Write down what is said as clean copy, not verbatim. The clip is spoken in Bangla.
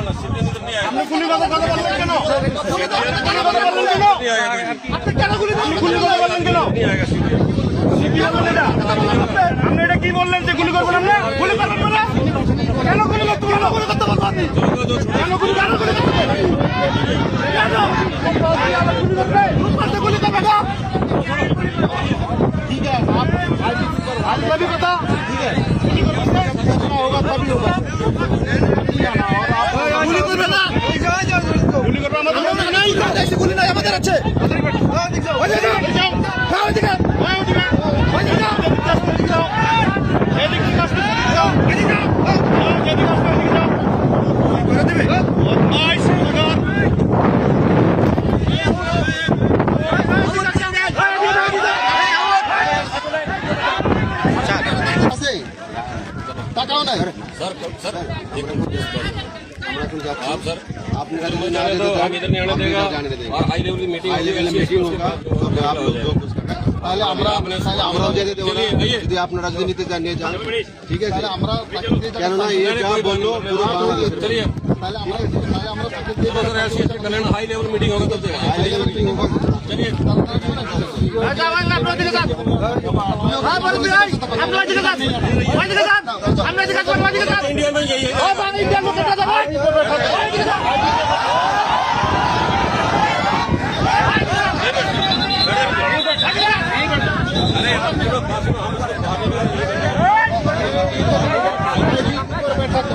আপনি গুলির কথা বললেন কেন? আপনি কেন গুলির কথা বললেন কেন? আপনি এটা কি বললেন যে গুলি করবেন? আপনি গুলি করবেন না? কেন গুলি করতে বলবো আপনি? কেন গুলি করবেন? গুলি করবে না? ठीक है आप भी बता ठीक है होगा तभी होगा गुली करबे ना गुली करबे আমাদের নাই দেশে গুলি নাই আমাদের আছে এদিকে কাজ করে যাও এদিকে কাজ করে যাও করে দিবে আইস टाकाओ ना सर सर आप सर आप हम इधर नहीं आने देगा और हाई लेवल की मीटिंग होगा आप लोग তাহলে আমরা আমরাও যেতে দেব না যদি আপনারা যদি নিতে চান নিয়ে যান ঠিক আছে তাহলে আমরা কেন না এই যা বললো পুরো বাংলাদেশ চলিए তাহলে আমরা सर ऐसे कल्याण हाई लेवल मीटिंग होगा तब हाई लेवल मीटिंग होगा चलिए राजा भाई आप लोग के साथ हां बोल भाई आप लोग के साथ भाई के साथ हम लोग के साथ भाई के साथ इंडिया में यही है ओ भाई इंडिया में करता था भाई अरे हम लोग बैठा था